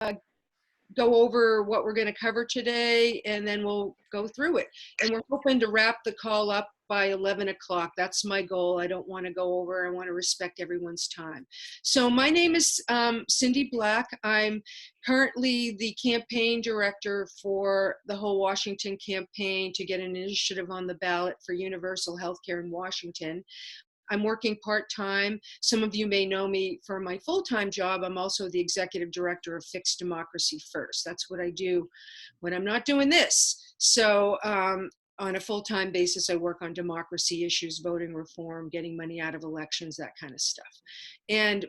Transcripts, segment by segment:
go over what we're going to cover today, and then we'll go through it. And we're hoping to wrap the call up by 11 o'clock. That's my goal. I don't want to go over. I want to respect everyone's time. So my name is Cindy Black. I'm currently the campaign director for the Whole Washington campaign to get an initiative on the ballot for universal health care in Washington. I'm working part-time. Some of you may know me for my full-time job. I'm also the executive director of Fix Democracy First. That's what I do when I'm not doing this. So on a full-time basis, I work on democracy issues, voting reform, getting money out of elections, that kind of stuff.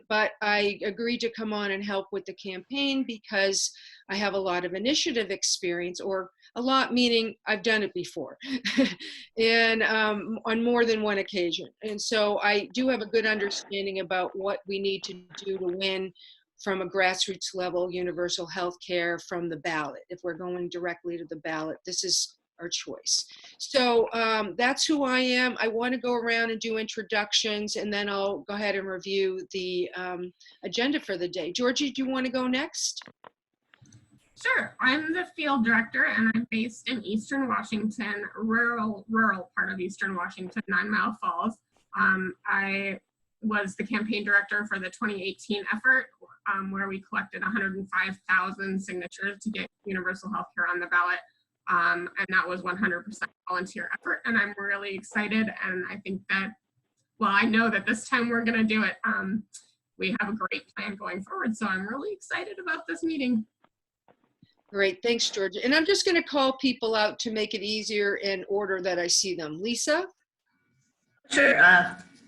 But I agreed to come on and help with the campaign because I have a lot of initiative experience, or a lot meaning I've done it before, and on more than one occasion. And so I do have a good understanding about what we need to do to win from a grassroots level universal health care from the ballot. If we're going directly to the ballot, this is our choice. So that's who I am. I want to go around and do introductions, and then I'll go ahead and review the agenda for the day. Georgie, do you want to go next? Sure. I'm the field director, and I'm based in Eastern Washington, rural part of Eastern Washington, 9 Mile Falls. I was the campaign director for the 2018 effort, where we collected 105,000 signatures to get universal health care on the ballot. And that was 100% volunteer effort. And I'm really excited. And I think that, well, I know that this time we're going to do it. We have a great plan going forward. So I'm really excited about this meeting. Great, thanks, Georgia. And I'm just going to call people out to make it easier in order that I see them. Lisa? Sure.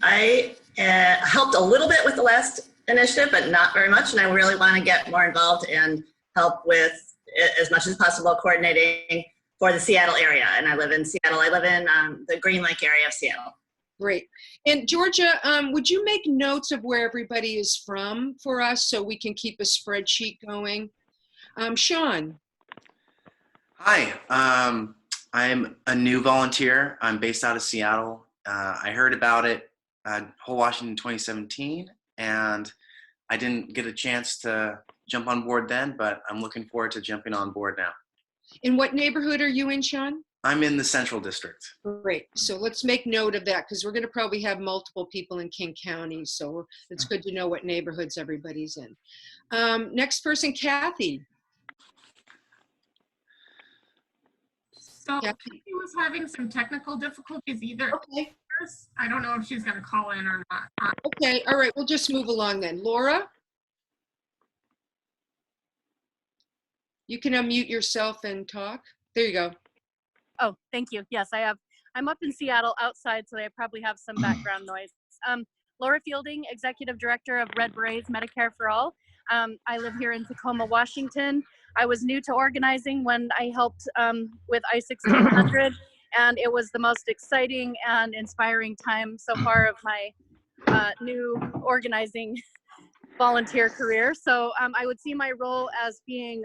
I helped a little bit with the last initiative, but not very much. And I really want to get more involved and help with, as much as possible, coordinating for the Seattle area. And I live in Seattle. I live in the Green Lake area of Seattle. Great. And Georgia, would you make notes of where everybody is from for us so we can keep a spreadsheet going? Sean. Hi, I'm a new volunteer. I'm based out of Seattle. I heard about it at Whole Washington 2017, and I didn't get a chance to jump on board then, but I'm looking forward to jumping on board now. In what neighborhood are you in, Sean? I'm in the Central District. Great. So let's make note of that, because we're going to probably have multiple people in King County. So it's good to know what neighborhoods everybody's in. Next person, Kathy. So Kathy was having some technical difficulties either. Okay. I don't know if she's going to call in or not. Okay. All right. We'll just move along then. Laura? You can unmute yourself and talk. There you go. Oh, thank you. Yes, I have. I'm up in Seattle outside, so I probably have some background noise. Laura Fielding, Executive Director of Red Berets Medicare for All. I live here in Tacoma, Washington. I was new to organizing when I helped with I-1600, and it was the most exciting and inspiring time so far of my new organizing volunteer career. So I would see my role as being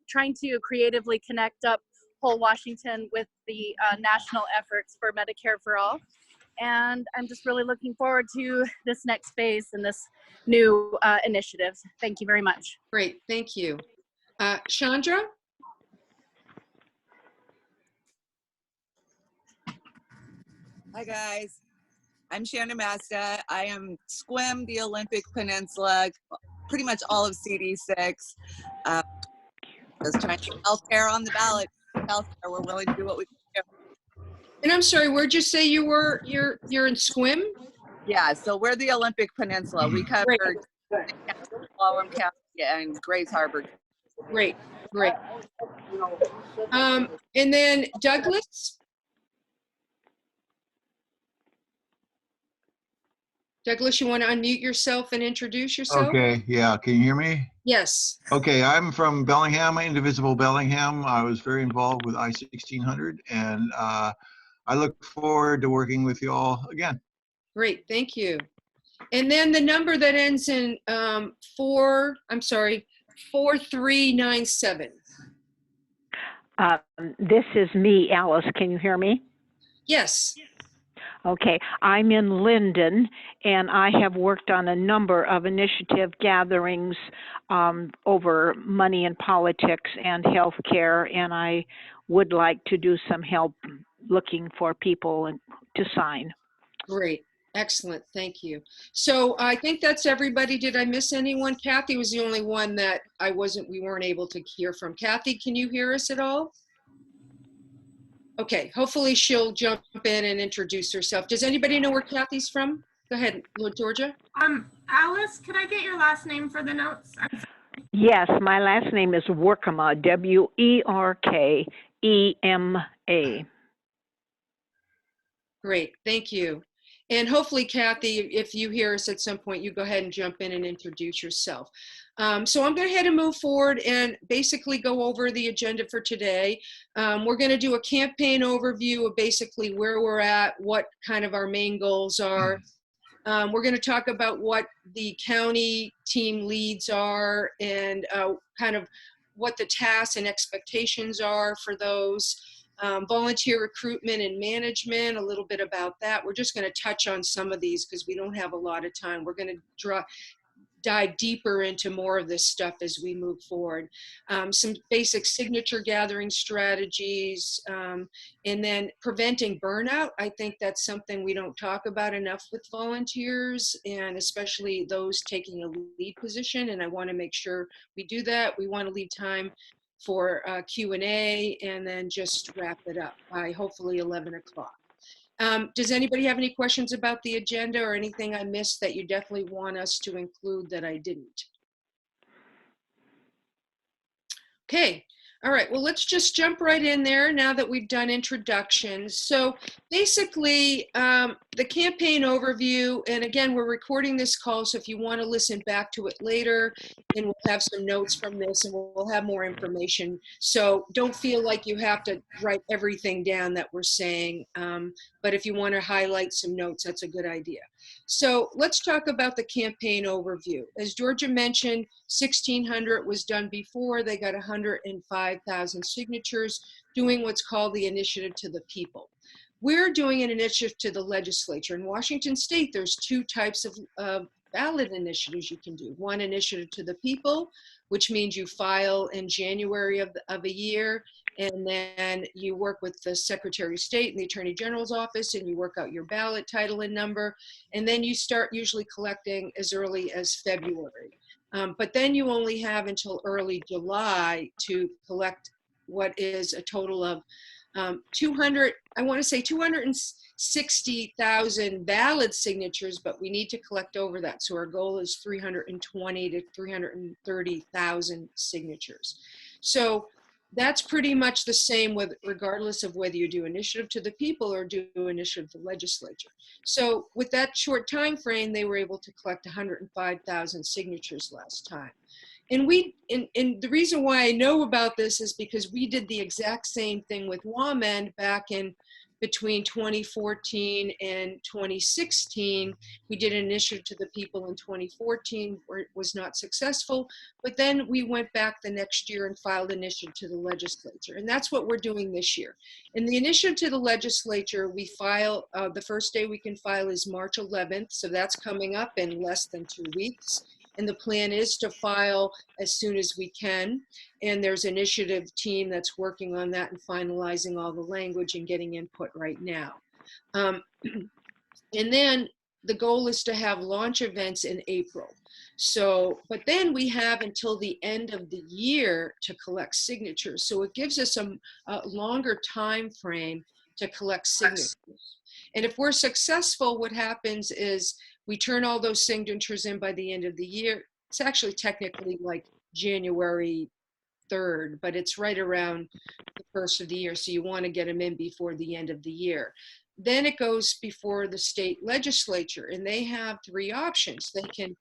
trying to creatively connect up Whole Washington with the national efforts for Medicare for All. And I'm just really looking forward to this next phase and this new initiative. Thank you very much. Great, thank you. Chandra? Hi guys, I'm Shannon Masta. I am SQUIM, the Olympic Peninsula, pretty much all of CD6. Just trying to get healthcare on the ballot. Healthcare, we're willing to do what we can do. And I'm sorry, where'd you say you were? You're in SQUIM? Yeah, so we're the Olympic Peninsula. We covered Florham County and Grays Harbor. Great, great. And then Douglas? Douglas, you want to unmute yourself and introduce yourself? Okay, yeah, can you hear me? Yes. Okay, I'm from Bellingham, Indivisible Bellingham. I was very involved with I-1600, and I look forward to working with you all again. Great, thank you. And then the number that ends in 4397. This is me, Alice. Can you hear me? Yes. Okay, I'm in Linden, and I have worked on a number of initiative gatherings over money and politics and healthcare, and I would like to do some help looking for people to sign. Great. Excellent. Thank you. So I think that's everybody. Did I miss anyone? Kathy was the only one that we weren't able to hear from. Kathy, can you hear us at all? Okay, hopefully she'll jump in and introduce herself. Does anybody know where Kathy's from? Go ahead, Lord Georgia. Alice, could I get your last name for the notes? Yes, my last name is Werkema, W-E-R-K-E-M-A. Great, thank you. And hopefully, Kathy, if you hear us at some point, you go ahead and jump in and introduce yourself. So I'm going to head and move forward and basically go over the agenda for today. We're going to do a campaign overview of basically where we're at, what kind of our main goals are. We're going to talk about what the county team leads are and kind of what the tasks and expectations are for those. Volunteer recruitment and management, a little bit about that. We're just going to touch on some of these because we don't have a lot of time. We're going to dive deeper into more of this stuff as we move forward. Some basic signature gathering strategies, and then preventing burnout. I think that's something we don't talk about enough with volunteers, and especially those taking a lead position, and I want to make sure we do that. We want to leave time for Q&A and then just wrap it up by hopefully 11 o'clock. Does anybody have any questions about the agenda or anything I missed that you definitely want us to include that I didn't? Okay. All right, well, let's just jump right in there now that we've done introductions. So basically, the campaign overview, and again, we're recording this call, so if you want to listen back to it later, and we'll have some notes from this and we'll have more information. So don't feel like you have to write everything down that we're saying, but if you want to highlight some notes, that's a good idea. So let's talk about the campaign overview. As Georgia mentioned, 1,600 was done before. They got 105,000 signatures doing what's called the Initiative to the People. We're doing an initiative to the legislature. In Washington State, there's two types of ballot initiatives you can do. One, initiative to the people, which means you file in January of a year, and then you work with the Secretary of State and the Attorney General's office, and you work out your ballot title and number, and then you start usually collecting as early as February. But then you only have until early July to collect what is a total of 260,000 valid signatures, but we need to collect over that. So our goal is 320 to 330,000 signatures. So that's pretty much the same with regardless of whether you do initiative to the people or do initiative to the legislature. So with that short time frame, they were able to collect 105,000 signatures last time. And the reason why I know about this is because we did the exact same thing with WAMEND back in between 2014 and 2016. We did an initiative to the people in 2014 where it was not successful, but then we went back the next year and filed an initiative to the legislature. And that's what we're doing this year. In the initiative to the legislature, we file, the first day we can file is March 11th. So that's coming up in less than 2 weeks. And the plan is to file as soon as we can. And there's an initiative team that's working on that and finalizing all the language and getting input right now. And then the goal is to have launch events in April. So, but then we have until the end of the year to collect signatures. So it gives us a longer time frame to collect signatures. And if we're successful, what happens is we turn all those signatures in by the end of the year. It's actually technically like January 3rd, but it's right around the first of the year. So you want to get them in before the end of the year. Then it goes before the state legislature, and they have three options. They can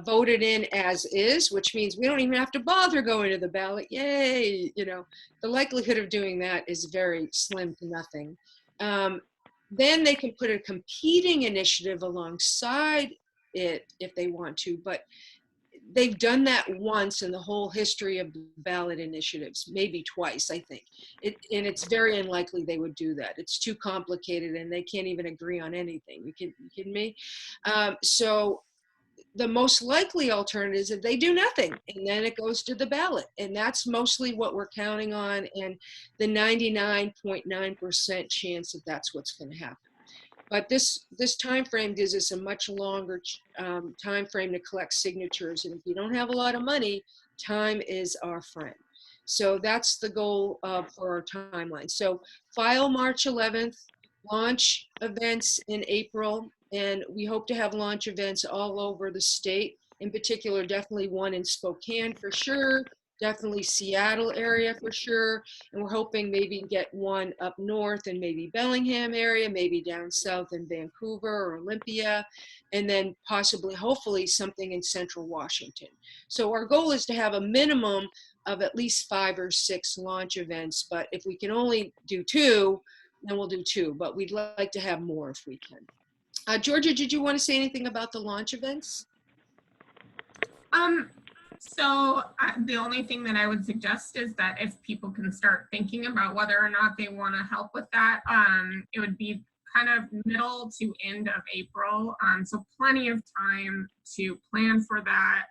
vote it in as is, which means we don't even have to bother going to the ballot. Yay! You know, the likelihood of doing that is very slim to nothing. Then they can put a competing initiative alongside it if they want to, but they've done that once in the whole history of ballot initiatives, maybe twice, I think. And it's very unlikely they would do that. It's too complicated and they can't even agree on anything. You kidding me? So the most likely alternative is if they do nothing and then it goes to the ballot. And that's mostly what we're counting on, and the 99.9% chance that that's what's going to happen. But this time frame gives us a much longer time frame to collect signatures. And if you don't have a lot of money, time is our friend. So that's the goal for our timeline. So file March 11th, launch events in April, and we hope to have launch events all over the state. In particular, definitely one in Spokane for sure, definitely Seattle area for sure, and we're hoping maybe get one up north in maybe Bellingham area, maybe down south in Vancouver or Olympia, and then possibly, hopefully, something in Central Washington. So our goal is to have a minimum of at least 5 or 6 launch events, but if we can only do 2, then we'll do 2, but we'd like to have more if we can. Georgia, did you want to say anything about the launch events? So the only thing that I would suggest is that if people can start thinking about whether or not they want to help with that, it would be kind of middle to end of April. So plenty of time to plan for that.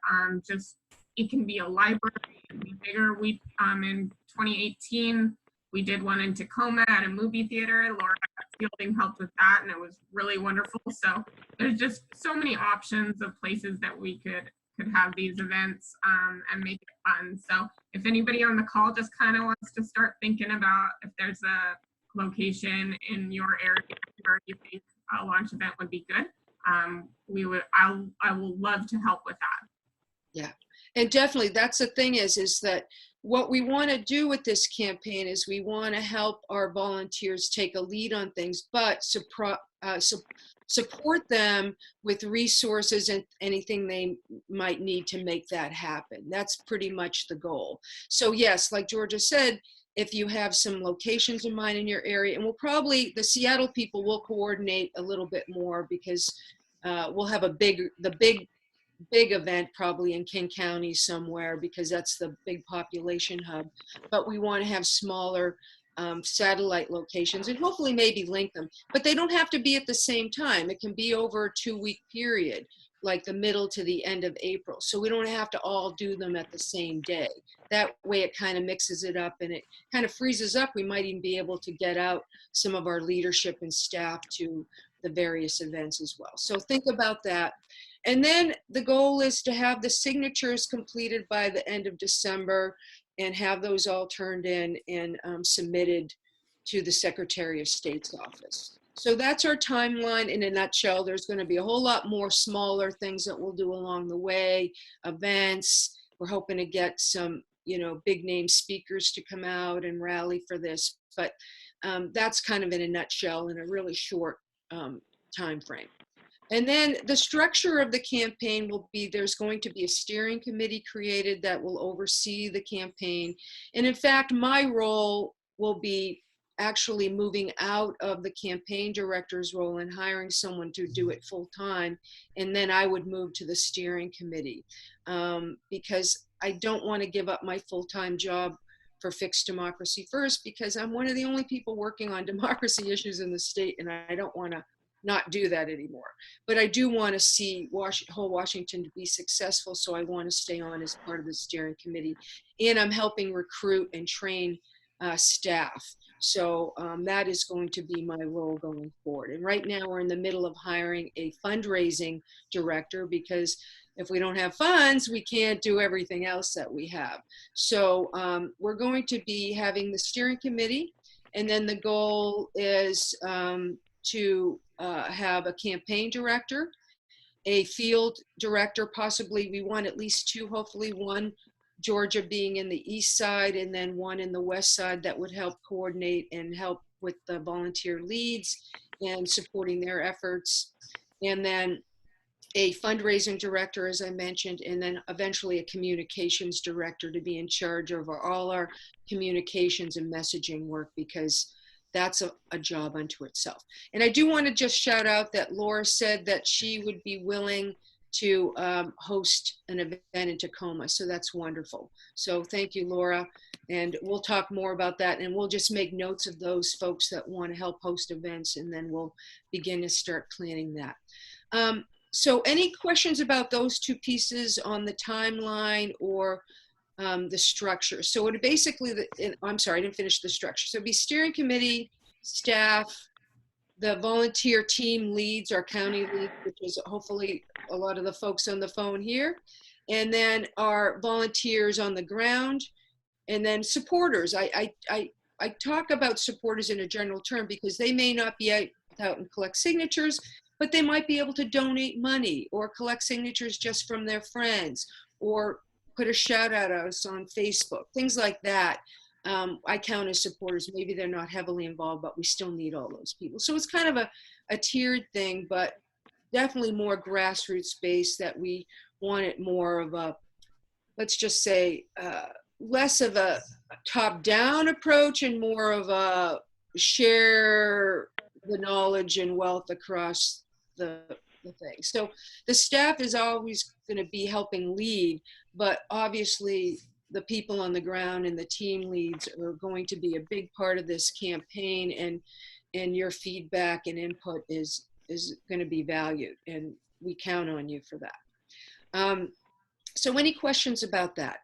Just, it can be a library, it can be bigger. We, in 2018, we did one in Tacoma at a movie theater. Laura Fielding helped with that, and it was really wonderful. So there's just so many options of places that we could have these events and make it fun. So if anybody on the call just kind of wants to start thinking about if there's a location in your area where you think a launch event would be good, I will love to help with that. Yeah, and definitely that's the thing is that what we want to do with this campaign is we want to help our volunteers take a lead on things, but support them with resources and anything they might need to make that happen. That's pretty much the goal. So yes, like Georgia said, if you have some locations in mind in your area, and we'll probably, the Seattle people will coordinate a little bit more because we'll have the big event probably in King County somewhere because that's the big population hub. But we want to have smaller satellite locations and hopefully maybe link them. But they don't have to be at the same time. It can be over a 2-week period, like the middle to the end of April. So we don't have to all do them at the same day. That way it kind of mixes it up and it kind of freezes up. We might even be able to get out some of our leadership and staff to the various events as well. So think about that. And then the goal is to have the signatures completed by the end of December and have those all turned in and submitted to the Secretary of State's office. So that's our timeline in a nutshell. There's going to be a whole lot more smaller things that we'll do along the way, events. We're hoping to get some, big name speakers to come out and rally for this. But that's kind of in a nutshell in a really short time frame. And then the structure of the campaign will be, there's going to be a steering committee created that will oversee the campaign. And in fact, my role will be actually moving out of the campaign director's role and hiring someone to do it full time. And then I would move to the steering committee because I don't want to give up my full-time job for Fix Democracy First because I'm one of the only people working on democracy issues in the state, and I don't want to not do that anymore. But I do want to see whole Washington to be successful, so I want to stay on as part of the steering committee. And I'm helping recruit and train staff. So that is going to be my role going forward. And right now we're in the middle of hiring a fundraising director because if we don't have funds, we can't do everything else that we have. So we're going to be having the steering committee, and then the goal is to have a campaign director, a field director, possibly we want at least 2, hopefully one, Georgia being in the east side and then one in the west side that would help coordinate and help with the volunteer leads and supporting their efforts. And then a fundraising director, as I mentioned, and then eventually a communications director to be in charge of all our communications and messaging work because that's a job unto itself. And I do want to just shout out that Laura said that she would be willing to host an event in Tacoma. So that's wonderful. So thank you, Laura. And we'll talk more about that, and we'll just make notes of those folks that want to help host events, and then we'll begin to start planning that. So any questions about those two pieces on the timeline or the structure? So it basically, I'm sorry, I didn't finish the structure. So it'd be steering committee, staff, the volunteer team leads, our county lead, which is hopefully a lot of the folks on the phone here, and then our volunteers on the ground, and then supporters. I talk about supporters in a general term because they may not be out and collect signatures, but they might be able to donate money or collect signatures just from their friends or put a shout out at us on Facebook, things like that. I count as supporters. Maybe they're not heavily involved, but we still need all those people. So it's kind of a tiered thing, but definitely more grassroots based, that we want it more of a, let's just say, less of a top-down approach and more of a share the knowledge and wealth across the thing. So the staff is always going to be helping lead, but obviously the people on the ground and the team leads are going to be a big part of this campaign, and your feedback and input is going to be valued, and we count on you for that. So any questions about that?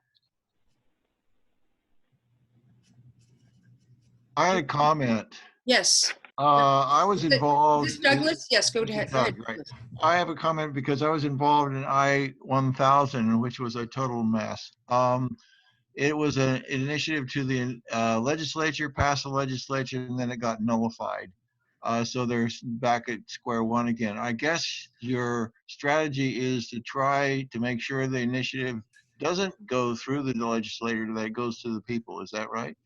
I had a comment. Yes. I was involved. Is this Douglas? Yes, go ahead. Doug, right. I have a comment because I was involved in I-1000, which was a total mess. It was an initiative to the legislature, passed the legislature, and then it got nullified. So they're back at square one again. I guess your strategy is to try to make sure the initiative doesn't go through the legislature, that it goes to the people. Is that right?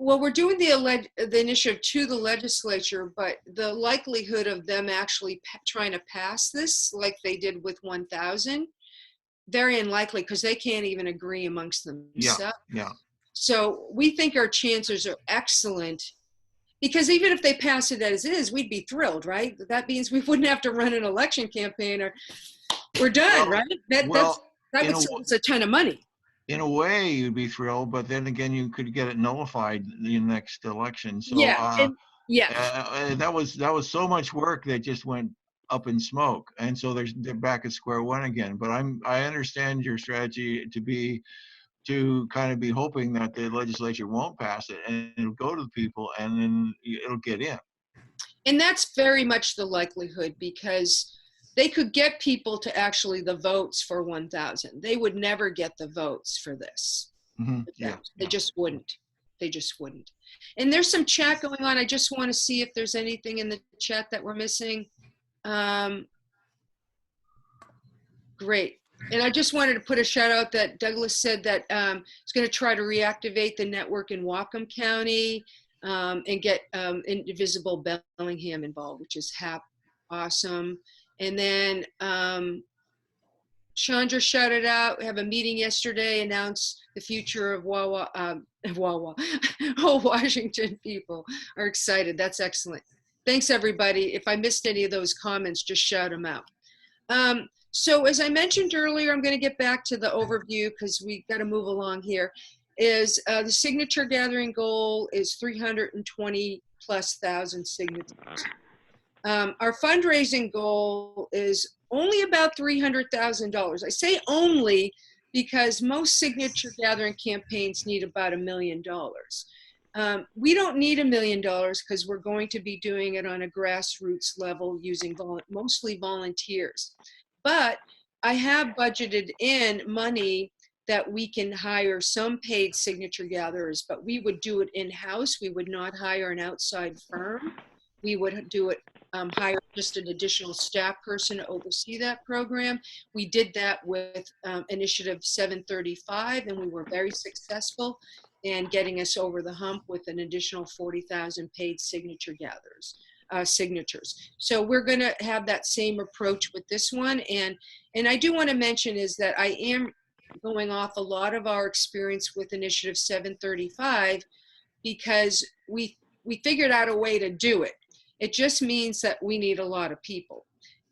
Well, we're doing the initiative to the legislature, but the likelihood of them actually trying to pass this, like they did with 1000, very unlikely, because they can't even agree amongst themselves. Yeah. So we think our chances are excellent, because even if they pass it as is, we'd be thrilled, right? That means we wouldn't have to run an election campaign, or we're done, right? That would save us a ton of money. In a way, you'd be thrilled, but then again, you could get it nullified in the next election. So that was so much work that just went up in smoke, and so they're back at square one again. But I understand your strategy to kind of be hoping that the legislature won't pass it, and it'll go to the people, and then it'll get in. And that's very much the likelihood, because they could get people to actually the votes for 1000. They would never get the votes for this. Mm-hmm. They just wouldn't. They just wouldn't. And there's some chat going on. I just want to see if there's anything in the chat that we're missing. Great. And I just wanted to put a shout out that Douglas said that he's going to try to reactivate the network in Whatcom County and get Indivisible Bellingham involved, which is awesome. And then Chandra shouted out, we have a meeting yesterday, announced the future of Wawa. Washington people are excited. That's excellent. Thanks, everybody. If I missed any of those comments, just shout them out. So as I mentioned earlier, I'm going to get back to the overview because we got to move along here. Is the signature gathering goal is 320,000+ signatures. Our fundraising goal is only about $300,000. I say only because most signature gathering campaigns need about $1 million. We don't need $1 million because we're going to be doing it on a grassroots level using mostly volunteers. But I have budgeted in money that we can hire some paid signature gatherers, but we would do it in-house. We would not hire an outside firm. We would do it, hire just an additional staff person to oversee that program. We did that with Initiative 735, and we were very successful in getting us over the hump with an additional 40,000 paid signature signatures. So we're going to have that same approach with this one. And I do want to mention is that I am going off a lot of our experience with Initiative 735 because we figured out a way to do it. It just means that we need a lot of people.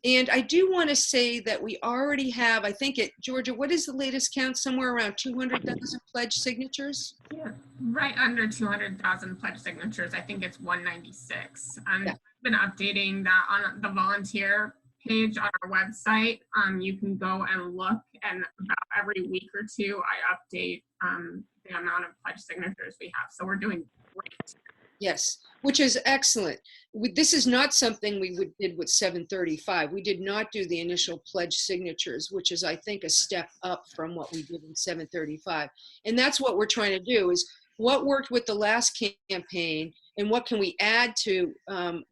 And I do want to say that we already have, I think at Georgia, what is the latest count? Somewhere around 200,000 pledge signatures? Yeah, right under 200,000 pledge signatures. I think it's 196. Yeah. I've been updating that on the volunteer page on our website. You can go and look, and about every week or two, I update the amount of pledge signatures we have. So we're doing great. Yes, which is excellent. This is not something we did with 735. We did not do the initial pledge signatures, which is, I think, a step up from what we did in 735. And that's what we're trying to do, is what worked with the last campaign and what can we add to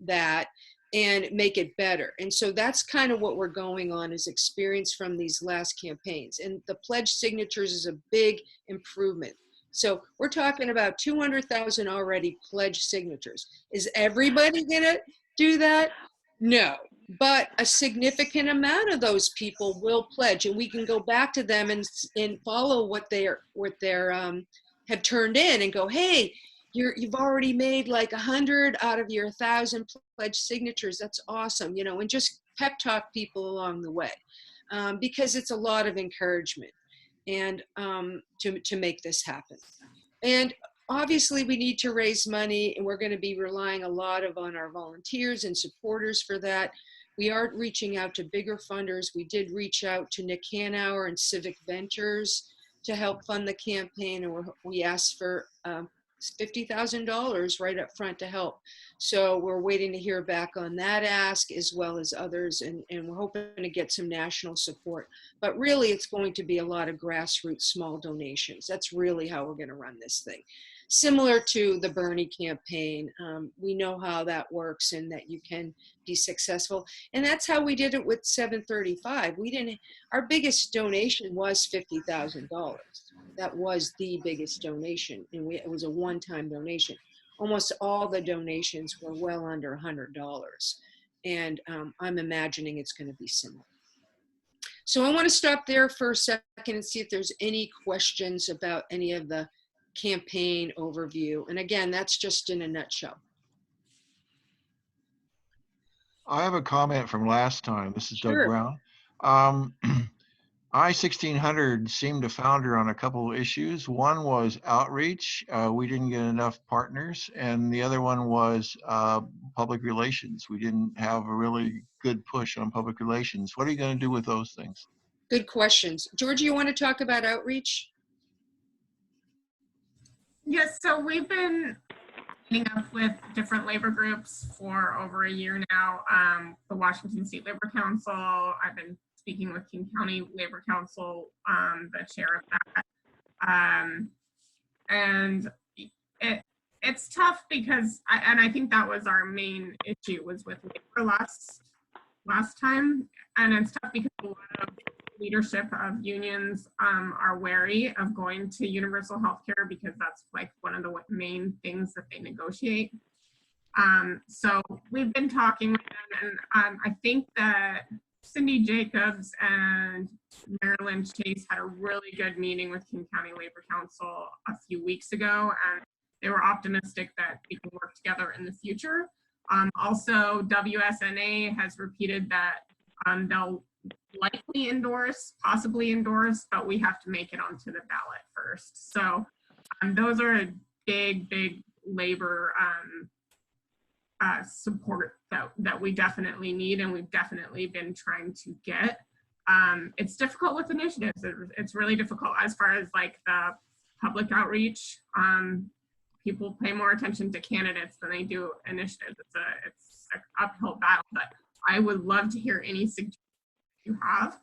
that and make it better. And so that's kind of what we're going on, is experience from these last campaigns. And the pledge signatures is a big improvement. So we're talking about 200,000 already pledged signatures. Is everybody gonna do that? No, but a significant amount of those people will pledge, and we can go back to them and follow what they're have turned in and go, hey, you've already made like 100 out of your 1,000 pledged signatures. That's awesome, you know, and just pep talk people along the way, because it's a lot of encouragement. And to make this happen. And obviously we need to raise money, and we're going to be relying a lot on our volunteers and supporters for that. We are reaching out to bigger funders. We did reach out to Nick Hanauer and Civic Ventures to help fund the campaign, and we asked for $50,000 right up front to help. So we're waiting to hear back on that ask, as well as others, and we're hoping to get some national support. But really, it's going to be a lot of grassroots small donations. That's really how we're going to run this thing. Similar to the Bernie campaign, we know how that works and that you can be successful. And that's how we did it with 735. Our biggest donation was $50,000. That was the biggest donation, and it was a one-time donation. Almost all the donations were well under $100, and I'm imagining it's going to be similar. So I want to stop there for a second and see if there's any questions about any of the campaign overview. And again, that's just in a nutshell. I have a comment from last time. This is Doug Sure. Brown. I-1600 seemed to founder on a couple of issues. One was outreach. We didn't get enough partners. And the other one was public relations. We didn't have a really good push on public relations. What are you going to do with those things? Good questions. Georgia, you want to talk about outreach? Yes, so we've been meeting up with different labor groups for over a year now. The Washington State Labor Council, I've been speaking with King County Labor Council, the chair of that. And it's tough because, I think that was our main issue, was with labor last time. And it's tough because a lot of leadership of unions are wary of going to universal health care, because that's like one of the main things that they negotiate. So we've been talking with them, and I think that Cindy Jacobs and Marilyn Chase had a really good meeting with King County Labor Council a few weeks ago, and they were optimistic that we can work together in the future. Also, WSNA has repeated that they'll likely endorse, possibly endorse, but we have to make it onto the ballot first. So those are a big labor support that we definitely need, and we've definitely been trying to get. It's difficult with initiatives. It's really difficult as far as like the public outreach. People pay more attention to candidates than they do initiatives. It's an uphill battle, but I would love to hear any suggestions you have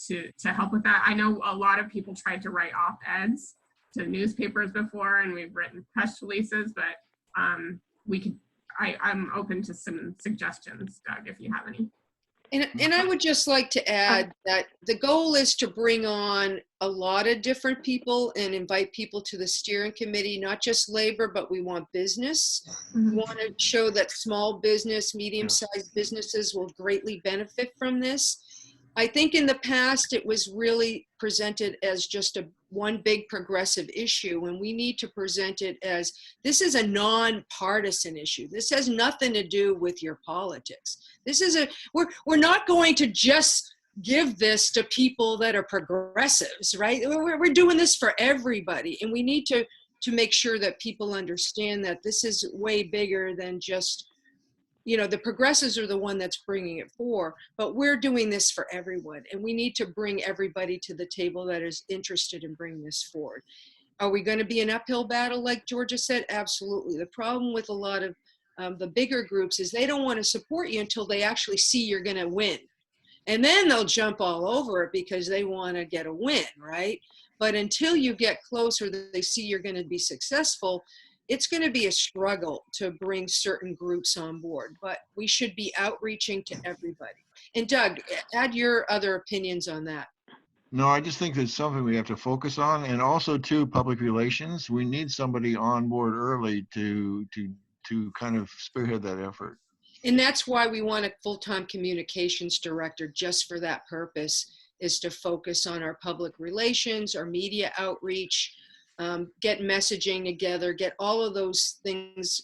to help with that. I know a lot of people tried to write op-eds to newspapers before, and we've written press releases, but I'm open to some suggestions, Doug, if you have any. And I would just like to add that the goal is to bring on a lot of different people and invite people to the steering committee, not just labor, but we want business. We want to show that small business, medium-sized businesses will greatly benefit from this. I think in the past, it was really presented as just a one big progressive issue, and we need to present it as this is a nonpartisan issue. This has nothing to do with your politics. This is we're not going to just give this to people that are progressives, right? We're doing this for everybody, and we need to make sure that people understand that this is way bigger than just, the progressives are the one that's bringing it forward, but we're doing this for everyone, and we need to bring everybody to the table that is interested in bringing this forward. Are we going to be an uphill battle, like Georgia said? Absolutely. The problem with a lot of the bigger groups is they don't want to support you until they actually see you're going to win. And then they'll jump all over it because they want to get a win, right? But until you get closer, they see you're going to be successful, it's going to be a struggle to bring certain groups on board. But we should be outreaching to everybody. And Doug, add your other opinions on that. No, I just think it's something we have to focus on, and also too, public relations. We need somebody on board early to kind of spearhead that effort. And that's why we want a full-time communications director, just for that purpose, is to focus on our public relations, our media outreach, get messaging together, get all of those things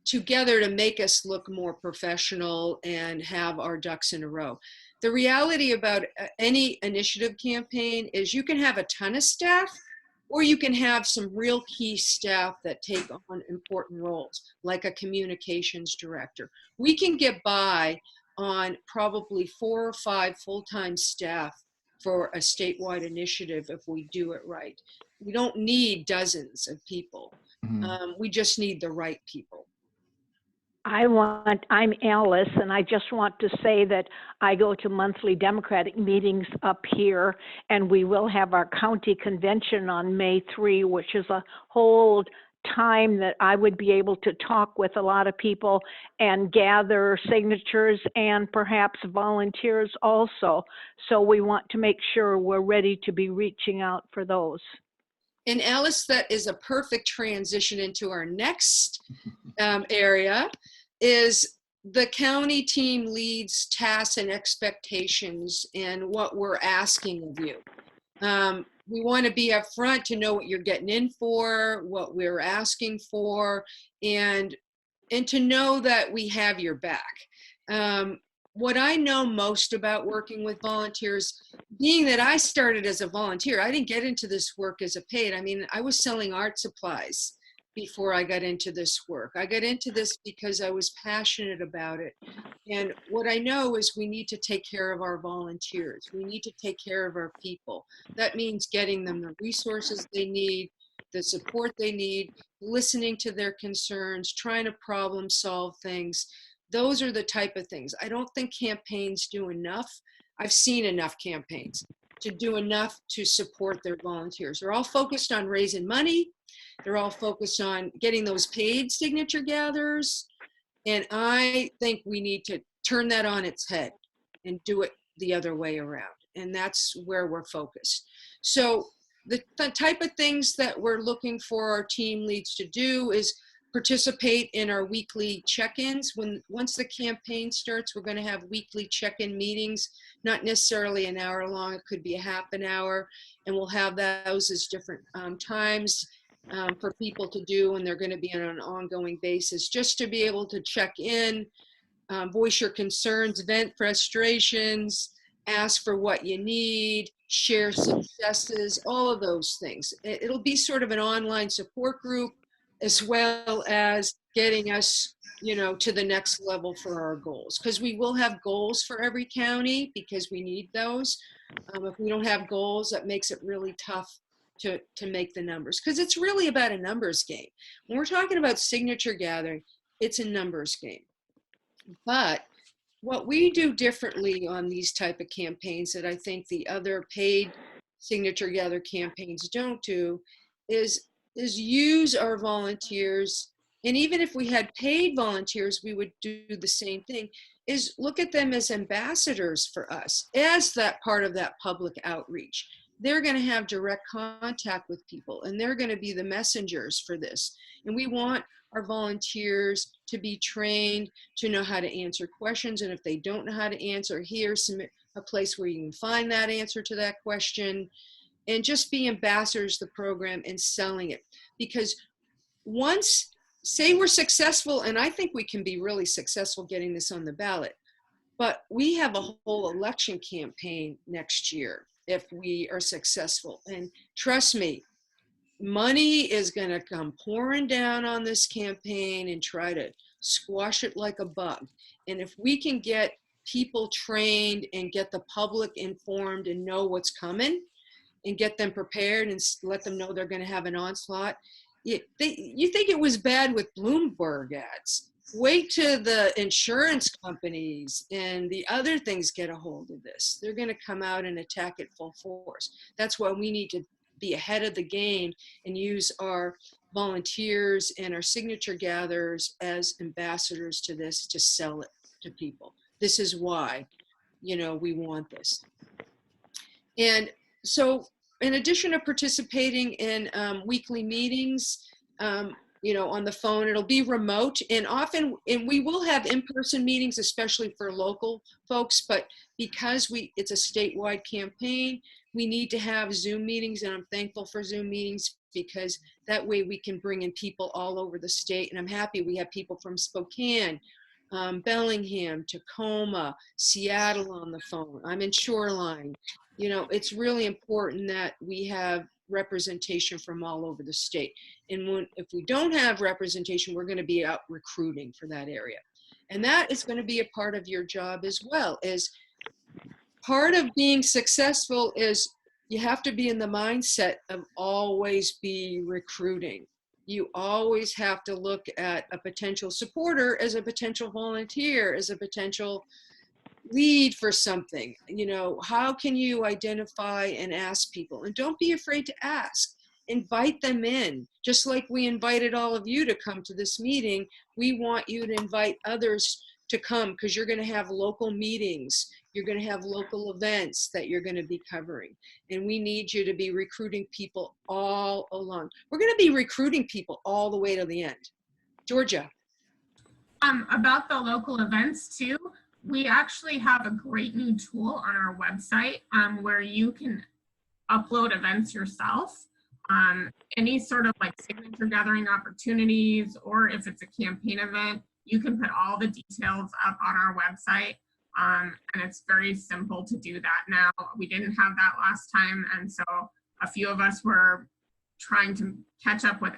together to make us look more professional and have our ducks in a row. The reality about any initiative campaign is you can have a ton of staff, or you can have some real key staff that take on important roles, like a communications director. We can get by on probably 4 or 5 full-time staff for a statewide initiative if we do it right. We don't need dozens of people. We just need the right people. I'm Alice, and I just want to say that I go to monthly Democratic meetings up here, and we will have our county convention on May 3, which is a whole time that I would be able to talk with a lot of people and gather signatures and perhaps volunteers also. So we want to make sure we're ready to be reaching out for those. And Alice, that is a perfect transition into our next area, is the county team leads tasks and expectations and what we're asking of you. We want to be upfront to know what you're getting in for, what we're asking for, and to know that we have your back. What I know most about working with volunteers, being that I started as a volunteer, I didn't get into this work as a paid. I mean, I was selling art supplies before I got into this work. I got into this because I was passionate about it. And what I know is we need to take care of our volunteers. We need to take care of our people. That means getting them the resources they need, the support they need, listening to their concerns, trying to problem solve things. Those are the type of things. I don't think campaigns do enough. I've seen enough campaigns to do enough to support their volunteers. They're all focused on raising money. They're all focused on getting those paid signature gatherers. And I think we need to turn that on its head and do it the other way around. And that's where we're focused. So the type of things that we're looking for our team leads to do is participate in our weekly check-ins. Once the campaign starts, we're going to have weekly check-in meetings, not necessarily an hour long, it could be a half an hour, and we'll have those as different times for people to do, and they're going to be on an ongoing basis, just to be able to check in, voice your concerns, vent frustrations, ask for what you need, share successes, all of those things. It'll be sort of an online support group, as well as getting us, to the next level for our goals. Because we will have goals for every county, because we need those. If we don't have goals, that makes it really tough to make the numbers. Because it's really about a numbers game. When we're talking about signature gathering, it's a numbers game. But what we do differently on these type of campaigns that I think the other paid signature gather campaigns don't do is use our volunteers. And even if we had paid volunteers, we would do the same thing, is look at them as ambassadors for us, as that part of that public outreach. They're going to have direct contact with people, and they're going to be the messengers for this. And we want our volunteers to be trained to know how to answer questions. And if they don't know how to answer, here's a place where you can find that answer to that question. and just be ambassadors of the program and selling it. Because once, say we're successful, and I think we can be really successful getting this on the ballot, but we have a whole election campaign next year if we are successful. And trust me, money is going to come pouring down on this campaign and try to squash it like a bug. And if we can get people trained and get the public informed and know what's coming and get them prepared and let them know they're going to have an onslaught. You think it was bad with Bloomberg ads. Wait till the insurance companies and the other things get a hold of this. They're going to come out and attack it full force. That's why we need to be ahead of the game and use our volunteers and our signature gatherers as ambassadors to this, to sell it to people. This is why, we want this. And so in addition to participating in weekly meetings, on the phone, it'll be remote, and we will have in-person meetings, especially for local folks, but because it's a statewide campaign, we need to have Zoom meetings, and I'm thankful for Zoom meetings because that way we can bring in people all over the state. And I'm happy we have people from Spokane, Bellingham, Tacoma, Seattle on the phone. I'm in Shoreline. It's really important that we have representation from all over the state. And if we don't have representation, we're going to be out recruiting for that area. And that is going to be a part of your job as well. Is part of being successful is you have to be in the mindset of always be recruiting. You always have to look at a potential supporter as a potential volunteer, as a potential lead for something. How can you identify and ask people? And don't be afraid to ask. Invite them in. Just like we invited all of you to come to this meeting, we want you to invite others to come because you're going to have local meetings. You're going to have local events that you're going to be covering. And we need you to be recruiting people all along. We're going to be recruiting people all the way to the end. Georgia. About the local events too, we actually have a great new tool on our website where you can upload events yourself. Any sort of like signature gathering opportunities, or if it's a campaign event, you can put all the details up on our website. And it's very simple to do that now. We didn't have that last time. And so a few of us were trying to catch up with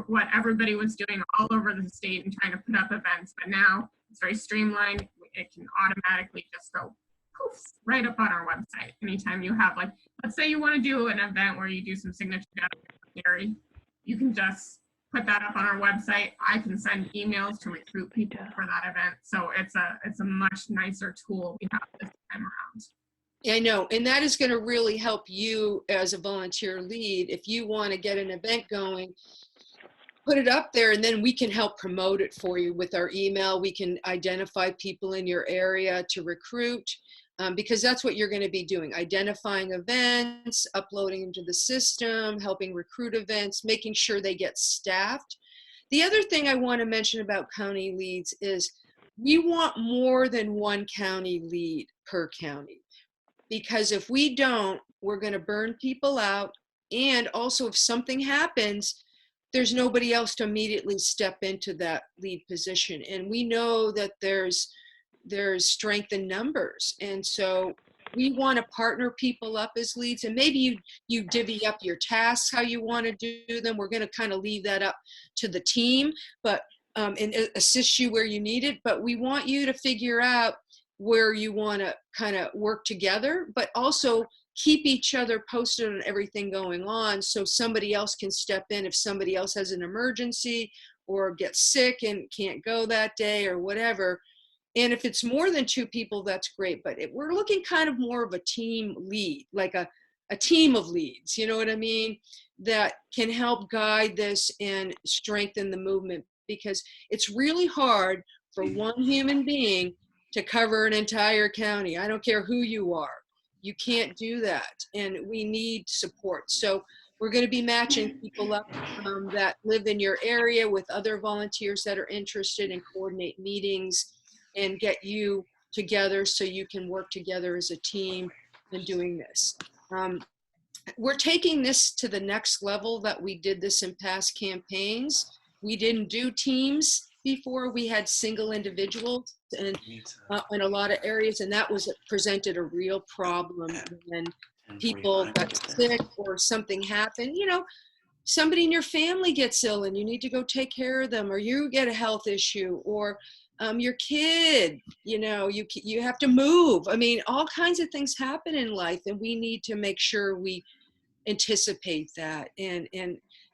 what everybody was doing all over the state and trying to put up events. But now it's very streamlined. It can automatically just go poof, right up on our website. Anytime you have, like, let's say you want to do an event where you do some signature gathering, you can just put that up on our website. I can send emails to recruit people for that event. So it's a much nicer tool we have this time around. I know, and that is going to really help you as a volunteer lead. If you want to get an event going, put it up there, and then we can help promote it for you with our email. We can identify people in your area to recruit, because that's what you're going to be doing, identifying events, uploading them to the system, helping recruit events, making sure they get staffed. The other thing I want to mention about county leads is we want more than one county lead per county. Because if we don't, we're going to burn people out. And also if something happens, there's nobody else to immediately step into that lead position. And we know that there's strength in numbers. And so we want to partner people up as leads, and maybe you divvy up your tasks, how you want to do them. We're going to kind of leave that up to the team, but and assist you where you need it. But we want you to figure out where you want to kind of work together, but also keep each other posted on everything going on so somebody else can step in if somebody else has an emergency or gets sick and can't go that day or whatever. And if it's more than two people, that's great. But we're looking kind of more of a team lead, like a team of leads, you know what I mean? That can help guide this and strengthen the movement, because it's really hard for one human being to cover an entire county. I don't care who you are. You can't do that. And we need support. So we're going to be matching people up that live in your area with other volunteers that are interested, and coordinate meetings and get you together so you can work together as a team in doing this. we're taking this to the next level that we did this in past campaigns. We didn't do teams before. We had single individuals and in a lot of areas, and that was presented a real problem when people got sick or something happened. You know, somebody in your family gets ill and you need to go take care of them, or you get a health issue, or your kid, you know, you have to move. I mean, all kinds of things happen in life, and we need to make sure we anticipate that and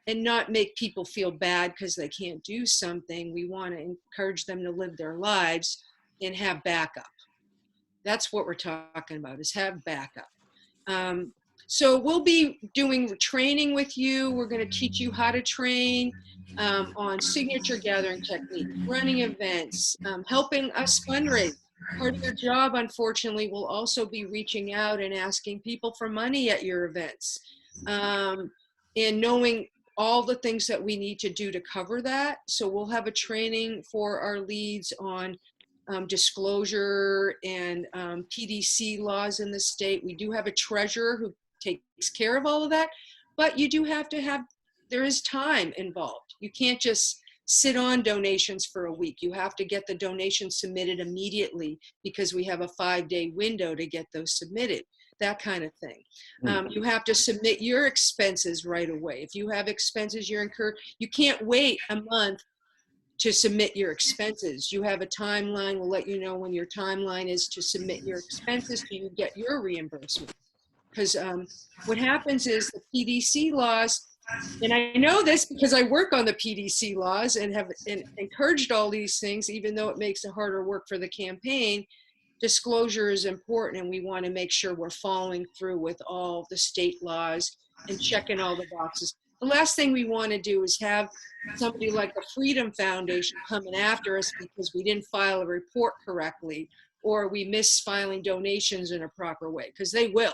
not make people feel bad because they can't do something. We want to encourage them to live their lives and have backup. That's what we're talking about, is have backup. So we'll be doing training with you. We're going to teach you how to train on signature gathering technique, running events, helping us fundraise. Part of your job, unfortunately, will also be reaching out and asking people for money at your events, and knowing all the things that we need to do to cover that. So we'll have a training for our leads on disclosure and PDC laws in the state. We do have a treasurer who takes care of all of that, but you do have to have, there is time involved. You can't just sit on donations for a week. You have to get the donations submitted immediately because we have a 5-day window to get those submitted, that kind of thing. You have to submit your expenses right away. If you have expenses you're incurred, you can't wait a month to submit your expenses. You have a timeline. We'll let you know when your timeline is to submit your expenses so you get your reimbursement. Because what happens is the PDC laws, and I know this because I work on the PDC laws and have encouraged all these things, even though it makes it harder work for the campaign. Disclosure is important, and we want to make sure we're following through with all the state laws and checking all the boxes. The last thing we want to do is have somebody like the Freedom Foundation coming after us because we didn't file a report correctly, or we miss filing donations in a proper way, because they will.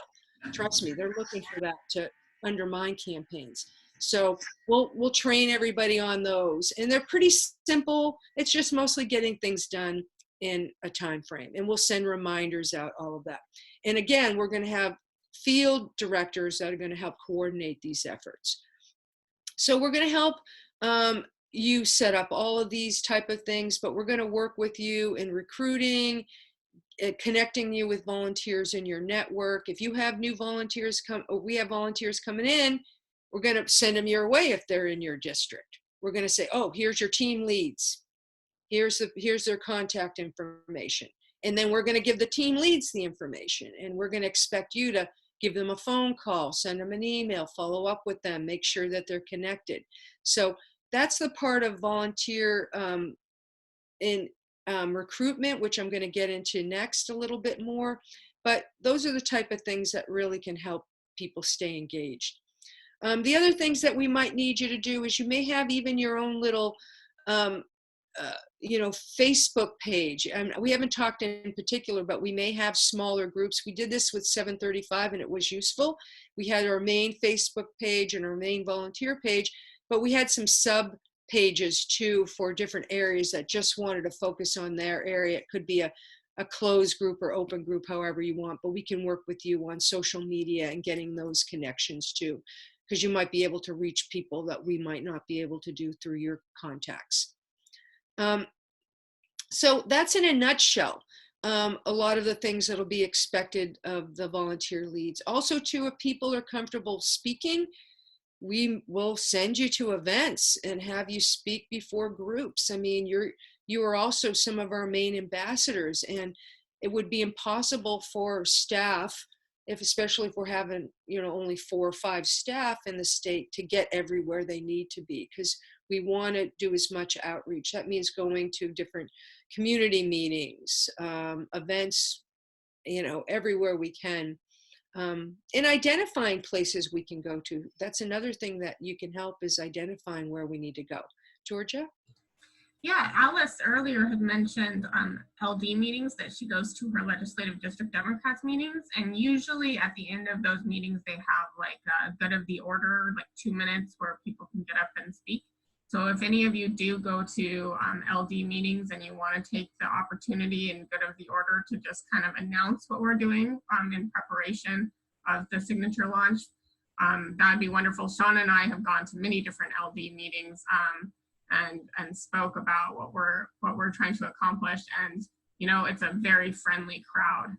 Trust me, they're looking for that to undermine campaigns. So we'll train everybody on those, and they're pretty simple. It's just mostly getting things done in a time frame, and we'll send reminders out, all of that. And again, we're going to have field directors that are going to help coordinate these efforts. So we're going to help you set up all of these type of things, but we're going to work with you in recruiting, connecting you with volunteers in your network. If you have new volunteers we have volunteers coming in, we're going to send them your way if they're in your district. We're going to say, oh, here's your team leads. Here's their contact information. And then we're going to give the team leads the information, and we're going to expect you to give them a phone call, send them an email, follow up with them, make sure that they're connected. So that's the part of volunteer recruitment, which I'm going to get into next a little bit more. But those are the type of things that really can help people stay engaged. The other things that we might need you to do is you may have even your own little Facebook page. We haven't talked in particular, but we may have smaller groups. We did this with 735 and it was useful. We had our main Facebook page and our main volunteer page, but we had some sub pages too for different areas that just wanted to focus on their area. It could be a closed group or open group, however you want, but we can work with you on social media and getting those connections too, because you might be able to reach people that we might not be able to do through your contacts. So that's in a nutshell, a lot of the things that'll be expected of the volunteer leads. Also too, if people are comfortable speaking, we will send you to events and have you speak before groups. I mean, you are also some of our main ambassadors, and it would be impossible for staff, especially if we're having, only 4 or 5 staff in the state, to get everywhere they need to be, because we want to do as much outreach. That means going to different community meetings, events, everywhere we can. And identifying places we can go to. That's another thing that you can help, is identifying where we need to go. Georgia? Yeah, Alice earlier had mentioned LD meetings, that she goes to her legislative district Democrats meetings, and usually at the end of those meetings they have like a good of the order, like 2 minutes where people can get up and speak. So if any of you do go to LD meetings and you want to take the opportunity and good of the order to just kind of announce what we're doing in preparation of the signature launch, That'd be wonderful. Sean and I have gone to many different LD meetings and spoke about what we're trying to accomplish. And you know, it's a very friendly crowd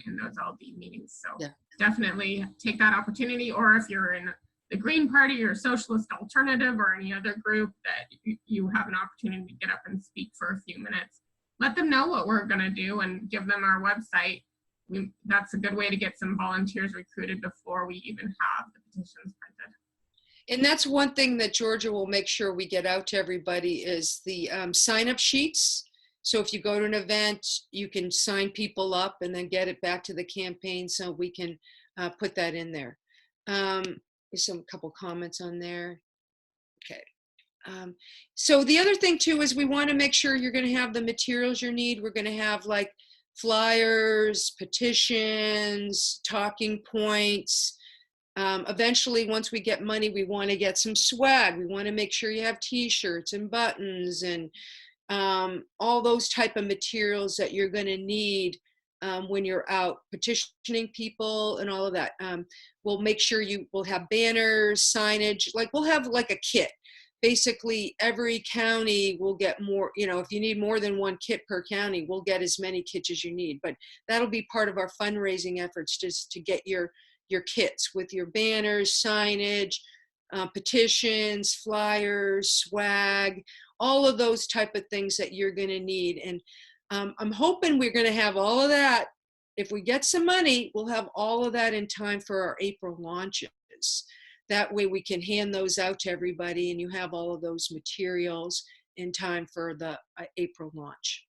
in those LD meetings. So Yeah. definitely take that opportunity. Or if you're in the Green Party or Socialist Alternative or any other group that you have an opportunity to get up and speak for a few minutes, let them know what we're going to do and give them our website. That's a good way to get some volunteers recruited before we even have the petitions printed. And that's one thing that Georgia will make sure we get out to everybody is the sign-up sheets. So if you go to an event, you can sign people up and then get it back to the campaign so we can put that in there. There's a couple comments on there. Okay. So the other thing too is we want to make sure you're going to have the materials you need. We're going to have like flyers, petitions, talking points. Eventually, once we get money, we want to get some swag. We want to make sure you have t-shirts and buttons and all those type of materials that you're going to need when you're out petitioning people and all of that. We'll make sure you will have banners, signage, like we'll have like a kit. Basically, every county will get more, you know, if you need more than one kit per county, we'll get as many kits as you need. But that'll be part of our fundraising efforts, just to get your kits with your banners, signage, petitions, flyers, swag, all of those type of things that you're going to need. And I'm hoping we're going to have all of that. If we get some money, we'll have all of that in time for our April launches. That way we can hand those out to everybody and you have all of those materials in time for the April launch.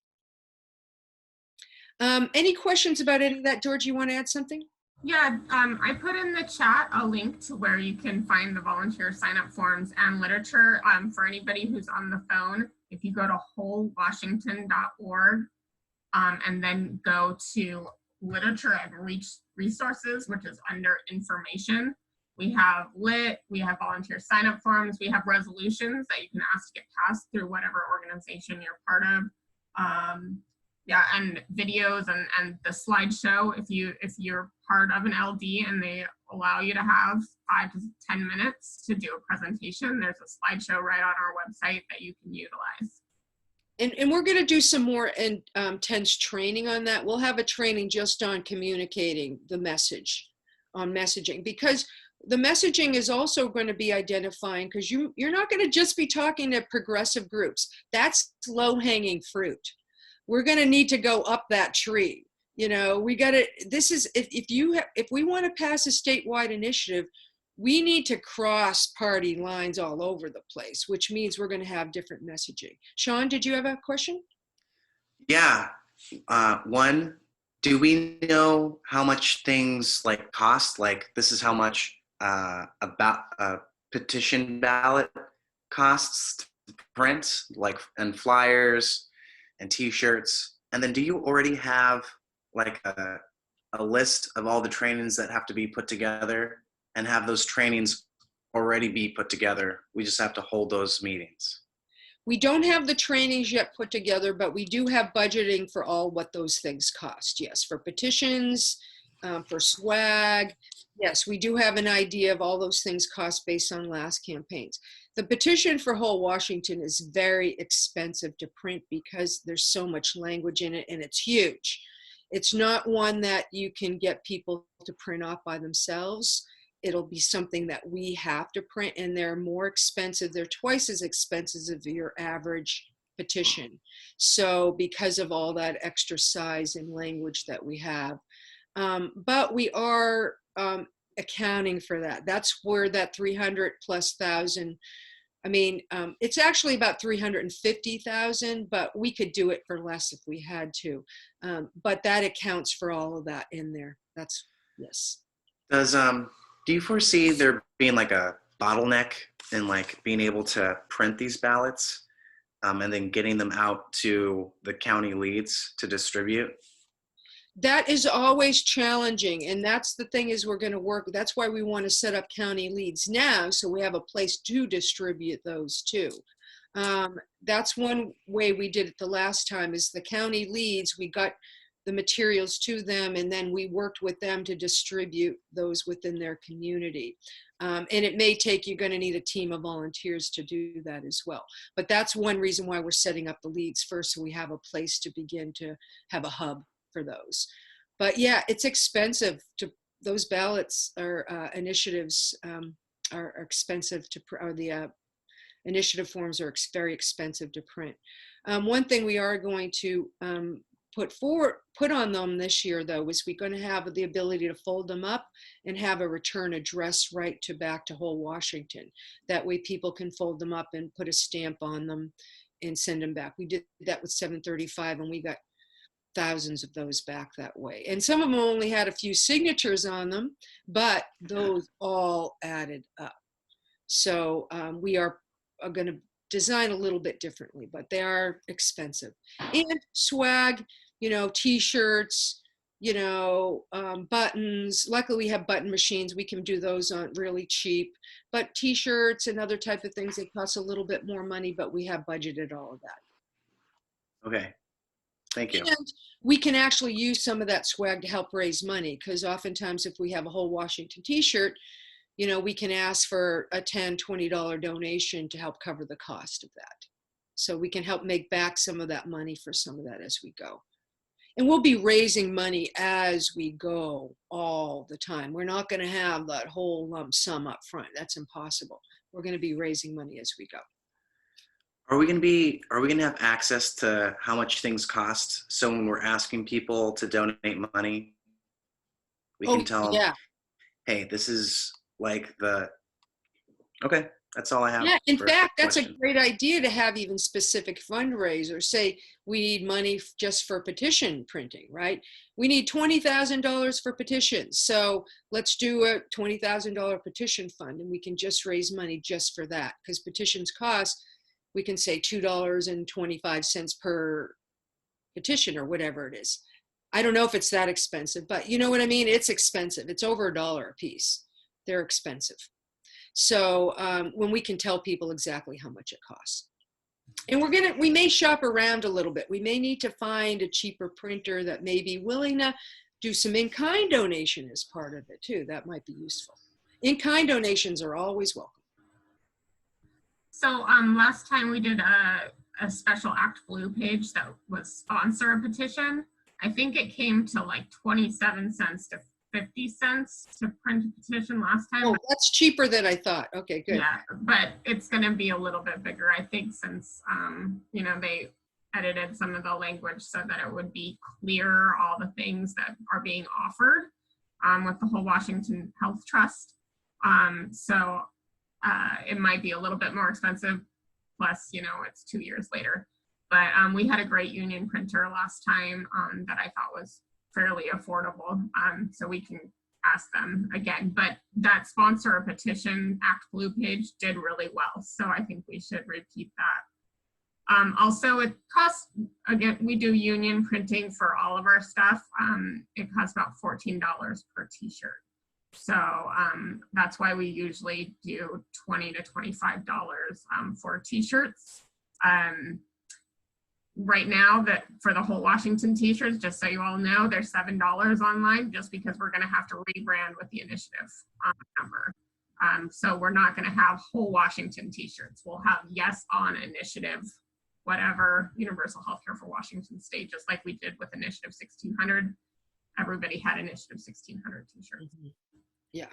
Any questions about any of that? George, you want to add something? Yeah, I put in the chat a link to where you can find the volunteer sign-up forms and literature for anybody who's on the phone. If you go to wholewashington.org and then go to literature and resources, which is under information, we have lit, we have volunteer sign-up forms, we have resolutions that you can ask to get passed through whatever organization you're part of. Yeah, and videos and the slideshow. If you're part of an LD and they allow you to have 5 to 10 minutes to do a presentation, there's a slideshow right on our website that you can utilize. And we're going to do some more intense training on that. We'll have a training just on communicating the message, on messaging, because the messaging is also going to be identifying, because you're not going to just be talking to progressive groups. That's low-hanging fruit. We're going to need to go up that tree. You know, we got to, this is, if we want to pass a statewide initiative, we need to cross party lines all over the place, which means we're going to have different messaging. Sean, did you have a question? Yeah. One, do we know how much things like cost? Like this is how much about a petition ballot costs to print, like, and flyers and t-shirts. And then do you already have like a list of all the trainings that have to be put together, and have those trainings already be put together? We just have to hold those meetings. We don't have the trainings yet put together, but we do have budgeting for all what those things cost. Yes, for petitions, for swag. Yes, we do have an idea of all those things cost based on last campaigns. The petition for Whole Washington is very expensive to print because there's so much language in it and it's huge. It's not one that you can get people to print off by themselves. It'll be something that we have to print, and they're more expensive. They're twice as expensive as your average petition. So because of all that extra size and language that we have. But we are accounting for that. That's where that 300,000+. I mean, it's actually about 350,000, but we could do it for less if we had to. But that accounts for all of that in there. That's, yes. Do you foresee there being like a bottleneck in like being able to print these ballots and then getting them out to the county leads to distribute? That is always challenging, and that's the thing is we're going to work. That's why we want to set up county leads now, so we have a place to distribute those too. That's one way we did it the last time is the county leads. We got the materials to them, and then we worked with them to distribute those within their community. And it may take, you're going to need a team of volunteers to do that as well. But that's one reason why we're setting up the leads first, so we have a place to begin to have a hub for those. But yeah, it's expensive to, those ballots or initiatives are expensive to, or the initiative forms are very expensive to print. One thing we are going to put on them this year, though, is we're going to have the ability to fold them up and have a return address right to back to whole Washington. That way people can fold them up and put a stamp on them and send them back. We did that with 735, and we got thousands of those back that way. And some of them only had a few signatures on them, but those all added up. So we are going to design a little bit differently, but they are expensive. And swag, you know, t-shirts, you know, buttons. Luckily we have button machines. We can do those on really cheap, but t-shirts and other type of things, they cost a little bit more money, but we have budgeted all of that. Okay. Thank you. And we can actually use some of that swag to help raise money, because oftentimes if we have a whole Washington t-shirt, you know, we can ask for a $10, $20 donation to help cover the cost of that. So we can help make back some of that money for some of that as we go. And we'll be raising money as we go all the time. We're not going to have that whole lump sum up front. That's impossible. We're going to be raising money as we go. Are we going to have access to how much things cost? So when we're asking people to donate money, we can tell them, yeah. Hey, this is like okay, that's all I have. Yeah, in fact, that's a question. great idea to have even specific fundraisers. Say we need money just for petition printing, right? We need $20,000 for petitions. So let's do a $20,000 petition fund, and we can just raise money just for that, because petitions cost, we can say $2.25 per petition or whatever it is. I don't know if it's that expensive, but you know what I mean? It's expensive. It's over $1 a piece. They're expensive. So when we can tell people exactly how much it costs. And we may shop around a little bit. We may need to find a cheaper printer that may be willing to do some in-kind donation as part of it too. That might be useful. In-kind donations are always welcome. So last time we did a special Act Blue page that was sponsor a petition. I think it came to like 27 cents to 50 cents to print a petition last time. Oh, that's cheaper than I thought. Okay, good. Yeah, but it's going to be a little bit bigger, I think, since you know, they edited some of the language so that it would be clear all the things that are being offered with the whole Washington Health Trust. So it might be a little bit more expensive. Plus, you know, it's 2 years later. But we had a great union printer last time that I thought was fairly affordable. So we can ask them again. But that sponsor a petition Act Blue page did really well. So I think we should repeat that. Also, it costs, again, we do union printing for all of our stuff. It costs about $14 per t-shirt. So that's why we usually do $20 to $25 for t-shirts. Right now, that for the whole Washington t-shirts, just so you all know, they're $7 online, just because we're going to have to rebrand with the initiative number. So we're not going to have whole Washington t-shirts. We'll have yes on initiative, whatever, universal healthcare for Washington state, just like we did with initiative 1600. Everybody had initiative 1600 t-shirts. Mm-hmm. Yeah.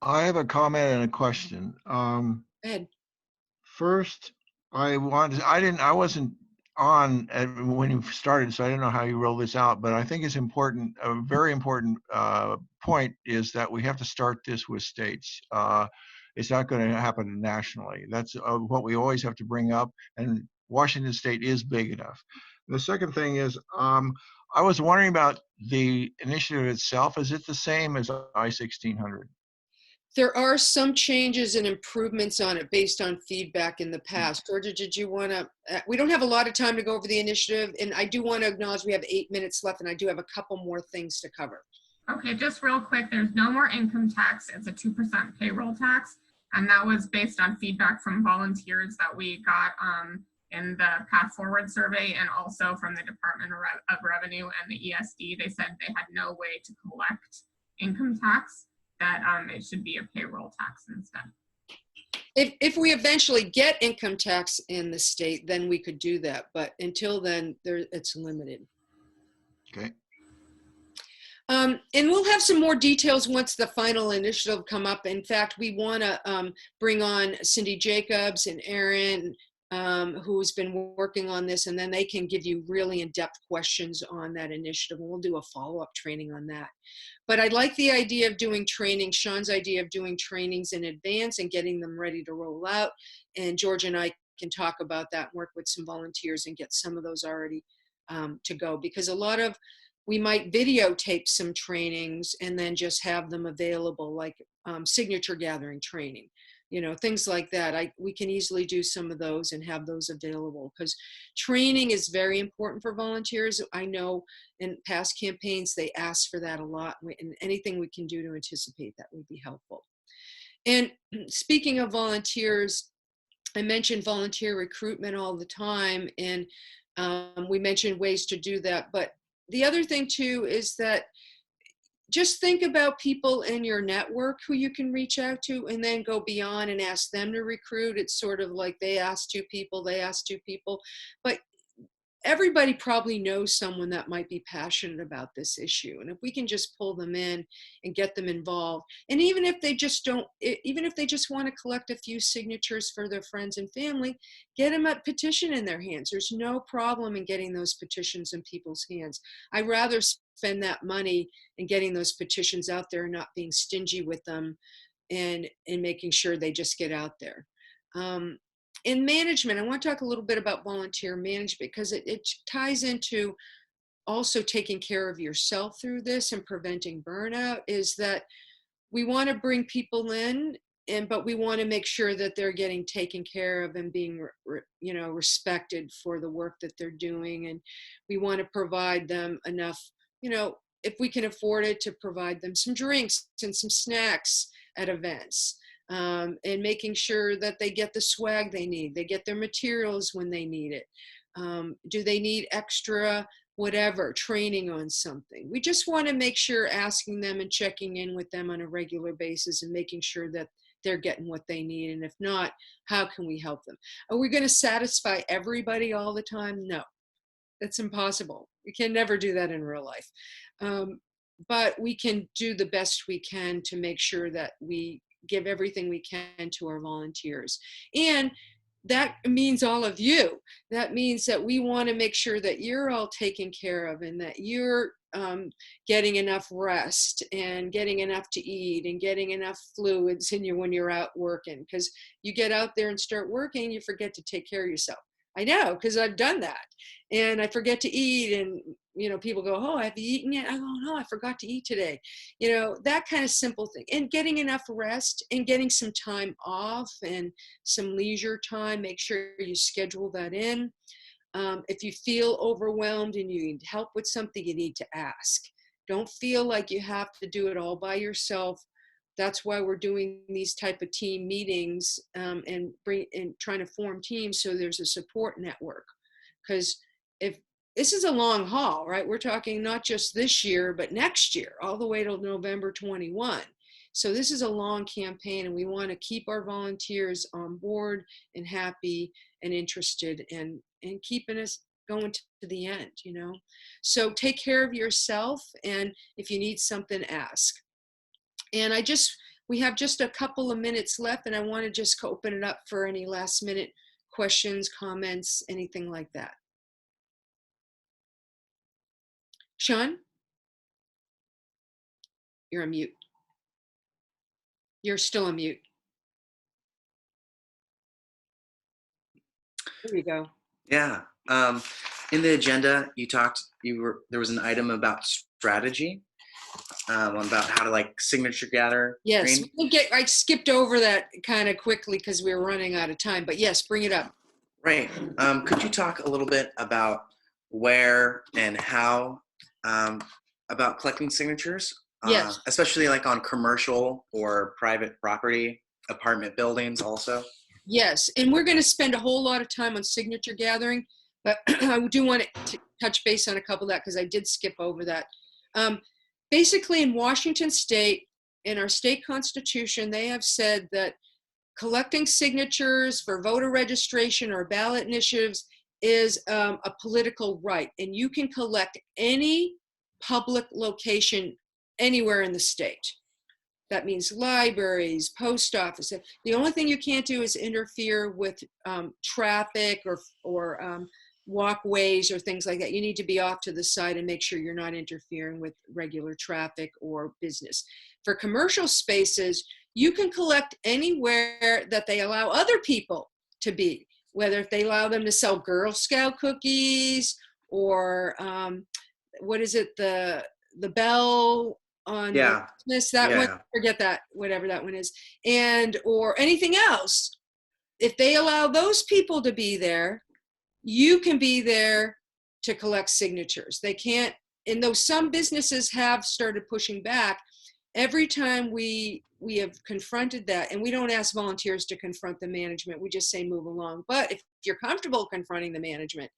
I have a comment and a question. Go ahead. First, I wasn't on when you started, so I don't know how you roll this out, but I think it's important, a very important point is that we have to start this with states. It's not going to happen nationally. That's what we always have to bring up, and Washington State is big enough. The second thing is, I was wondering about the initiative itself. Is it the same as I-1600? There are some changes and improvements on it based on feedback in the past. Georgia, did you want to, we don't have a lot of time to go over the initiative, and I do want to acknowledge we have 8 minutes left, and I do have a couple more things to cover. Okay, just real quick, there's no more income tax. It's a 2% payroll tax. And that was based on feedback from volunteers that we got in the Path Forward survey, and also from the Department of Revenue and the ESD. They said they had no way to collect income tax, that it should be a payroll tax instead. If we eventually get income tax in the state, then we could do that. But until then, it's limited. Okay. And we'll have some more details once the final initiative come up. In fact, we want to bring on Cindy Jacobs and Aaron, who's been working on this, and then they can give you really in-depth questions on that initiative. And we'll do a follow-up training on that. But I like the idea of doing training, Sean's idea of doing trainings in advance and getting them ready to roll out. And George and I can talk about that and work with some volunteers and get some of those already to go. Because we might videotape some trainings and then just have them available, like signature gathering training, things like that. We can easily do some of those and have those available, because training is very important for volunteers. I know in past campaigns, they ask for that a lot, and anything we can do to anticipate that would be helpful. And speaking of volunteers, I mentioned volunteer recruitment all the time, and we mentioned ways to do that. But the other thing too is that just think about people in your network who you can reach out to, and then go beyond and ask them to recruit. It's sort of like they ask two people, but everybody probably knows someone that might be passionate about this issue. And if we can just pull them in and get them involved, and even if they just want to collect a few signatures for their friends and family, get them a petition in their hands. There's no problem in getting those petitions in people's hands. I'd rather spend that money in getting those petitions out there and not being stingy with them, and making sure they just get out there. In management, I want to talk a little bit about volunteer management, because it ties into also taking care of yourself through this and preventing burnout. Is that we want to bring people in, but we want to make sure that they're getting taken care of and being respected for the work that they're doing. And we want to provide them enough, if we can afford it, to provide them some drinks and some snacks at events. And making sure that they get the swag they need, they get their materials when they need it. Do they need extra training on something? We just want to make sure, asking them and checking in with them on a regular basis and making sure that they're getting what they need. And if not, how can we help them? Are we going to satisfy everybody all the time? No, that's impossible. We can never do that in real life. But we can do the best we can to make sure that we give everything we can to our volunteers. And that means all of you. That means that we want to make sure that you're all taken care of, and that you're getting enough rest and getting enough to eat and getting enough fluids in you when you're out working. Because you get out there and start working, you forget to take care of yourself. I know, because I've done that. And I forget to eat, and people go, "Oh, have you eaten yet?" I go, "No, I forgot to eat today." That kind of simple thing. And getting enough rest and getting some time off and some leisure time. Make sure you schedule that in. If you feel overwhelmed and you need help with something, you need to ask. Don't feel like you have to do it all by yourself. That's why we're doing these type of team meetings, and trying to form teams, so there's a support network. Because if this is a long haul, right? We're talking not just this year, but next year, all the way till November 21. So this is a long campaign, and we want to keep our volunteers on board and happy and interested, and keeping us going to the end, So take care of yourself, and if you need something, ask. And we have just a couple of minutes left, and I want to just open it up for any last minute questions, comments, anything like that. Sean? You're on mute. You're still on mute. There you go. Yeah. In the agenda, there was an item about strategy, about how to signature gather. Yes, I skipped over that kind of quickly because we were running out of time, but yes, bring it up. Right. Could you talk a little bit about where and how about collecting signatures? Yes. Especially on commercial or private property, apartment buildings also. Yes, and we're going to spend a whole lot of time on signature gathering, but I do want to touch base on a couple of that because I did skip over that. Basically, in Washington State, in our state constitution, they have said that collecting signatures for voter registration or ballot initiatives is a political right, and you can collect any public location anywhere in the state. That means libraries, post office. The only thing you can't do is interfere with traffic or walkways or things like that. You need to be off to the side and make sure you're not interfering with regular traffic or business. For commercial spaces, you can collect anywhere that they allow other people to be, whether if they allow them to sell Girl Scout cookies or what is it, the Bell on Yeah. Christmas, that Yeah. one, forget that, whatever that one is, and or anything else. If they allow those people to be there, you can be there to collect signatures. They can't, and though some businesses have started pushing back, every time we have confronted that, and we don't ask volunteers to confront the management, we just say move along. But if you're comfortable confronting the management,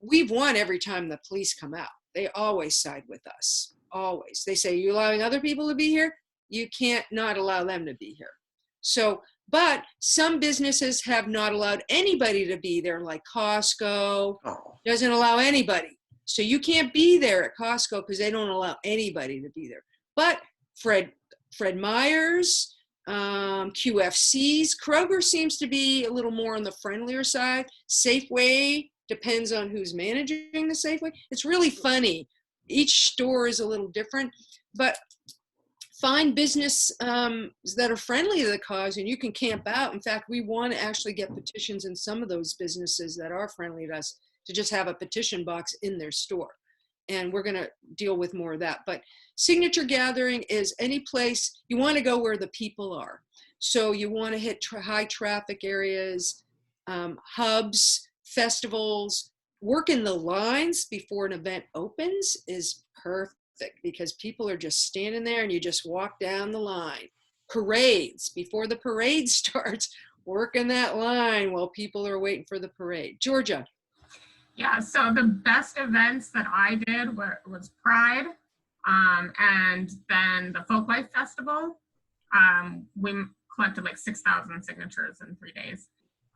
we've won every time the police come out. They always side with us, always. They say, you're allowing other people to be here? You can't not allow them to be here. So, but some businesses have not allowed anybody to be there, like Costco Oh. doesn't allow anybody. So you can't be there at Costco because they don't allow anybody to be there. But Fred Meyer's, QFC's, Kroger seems to be a little more on the friendlier side. Safeway, depends on who's managing the Safeway. It's really funny. Each store is a little different, but find business that are friendly to the cause and you can camp out. In fact, we want to actually get petitions in some of those businesses that are friendly to us to just have a petition box in their store. And we're going to deal with more of that. But signature gathering is any place you want to go where the people are. So you want to hit high traffic areas, hubs, festivals. Working the lines before an event opens is perfect because people are just standing there and you just walk down the line. Parades, before the parade starts, working that line while people are waiting for the parade. Georgia. Yeah, so the best events that I did was Pride, and then the Folklife Festival. We collected like 6,000 signatures in 3 days.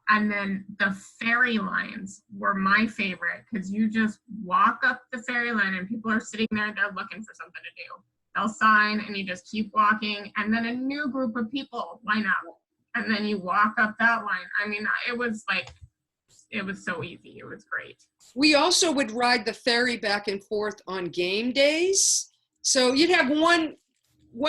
And then the ferry lines were my favorite because you just walk up the ferry line and people are sitting there, they're looking for something to do. They'll sign and you just keep walking, and then a new group of people line up and then you walk up that line. I mean, it was so easy. It was great. We also would ride the ferry back and forth on game days. So you'd have one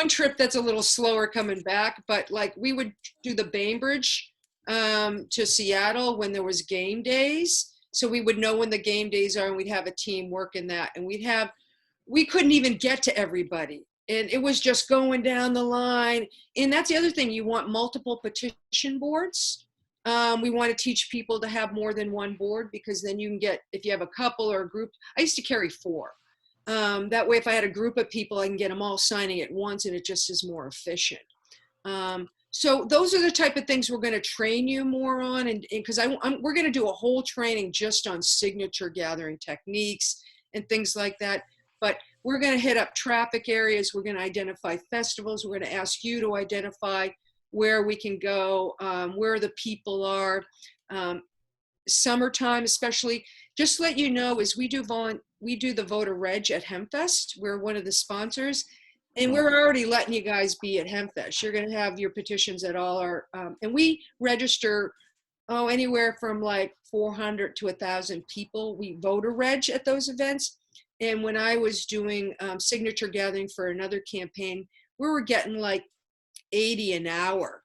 trip that's a little slower coming back, but like we would do the Bainbridge to Seattle when there was game days. So we would know when the game days are and we'd have a team working that, and we couldn't even get to everybody. And it was just going down the line. And that's the other thing, you want multiple petition boards. We want to teach people to have more than one board because then you can get, if you have a couple or a group, I used to carry 4. That way, if I had a group of people, I can get them all signing at once and it just is more efficient. So those are the type of things we're going to train you more on. And because we're going to do a whole training just on signature gathering techniques and things like that. But we're going to hit up traffic areas. We're going to identify festivals. We're going to ask you to identify where we can go, where the people are. Summertime, especially, just let you know, is we do the voter reg at HempFest. We're one of the sponsors, and we're already letting you guys be at HempFest. You're going to have your petitions at all our, and we register anywhere from like 400 to 1,000 people. We voter reg at those events. And when I was doing signature gathering for another campaign, we were getting like 80 an hour,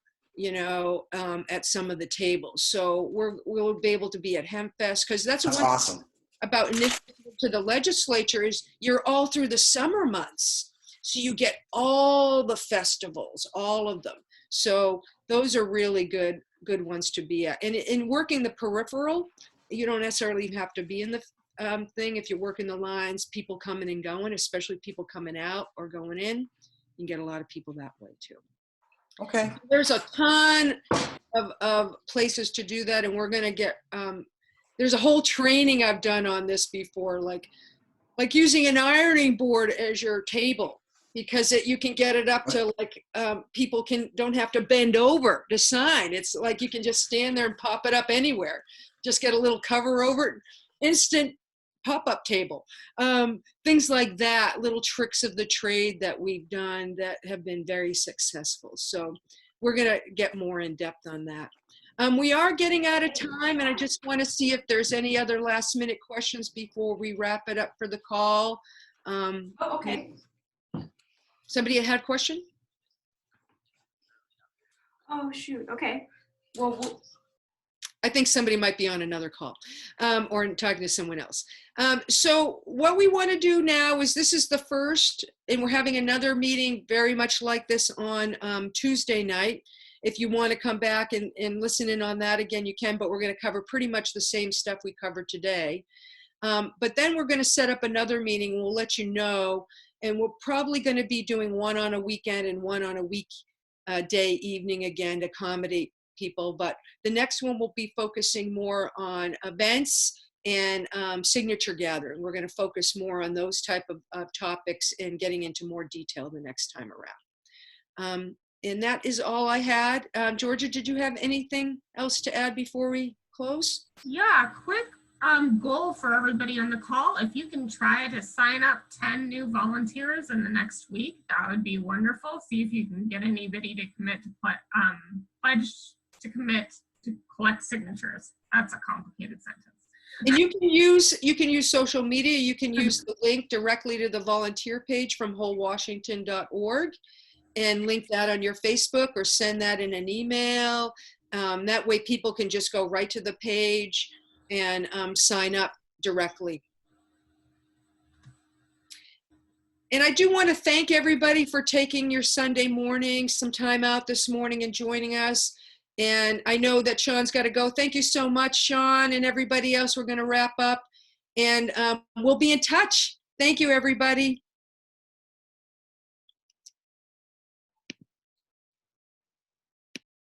at some of the tables. So we'll be able to be at HempFest because that's one awesome about initiative to the legislature is you're all through the summer months. So you get all the festivals, all of them. So those are really good ones to be at. And in working the peripheral, you don't necessarily even have to be in the thing. If you're working the lines, people coming and going, especially people coming out or going in, you can get a lot of people that way too. Okay. There's a ton of places to do that, and we're going to get, there's a whole training I've done on this before, like using an ironing board as your table, because you can get it up to like, people don't have to bend over to sign. It's like you can just stand there and pop it up anywhere. Just get a little cover over it. Instant pop-up table. Things like that, little tricks of the trade that we've done that have been very successful. So we're gonna get more in depth on that. We are getting out of time, and I just want to see if there's any other last minute questions before we wrap it up for the call. Oh, okay. Somebody had a question? Oh, shoot. Okay. Well, I think somebody might be on another call, or talking to someone else. So what we want to do now is, this is the first, and we're having another meeting very much like this on Tuesday night. If you want to come back and listen in on that again, you can, but we're going to cover pretty much the same stuff we covered today. But then we're going to set up another meeting, and we'll let you know, and we're probably going to be doing one on a weekend and one on a weekday evening again to accommodate people. But the next one will be focusing more on events and signature gathering. We're going to focus more on those type of topics and getting into more detail the next time around. And that is all I had. Georgia, did you have anything else to add before we close? Yeah, quick goal for everybody on the call. If you can try to sign up 10 new volunteers in the next week, that would be wonderful. See if you can get anybody to commit to pledge to commit to collect signatures. That's a complicated sentence. And you can use social media. You can use the link directly to the volunteer page from wholewashington.org and link that on your Facebook, or send that in an email. That way people can just go right to the page and sign up directly. And I do want to thank everybody for taking your Sunday morning, some time out this morning and joining us. And I know that Sean's got to go. Thank you so much, Sean, and everybody else. We're going to wrap up, and we'll be in touch. Thank you, everybody.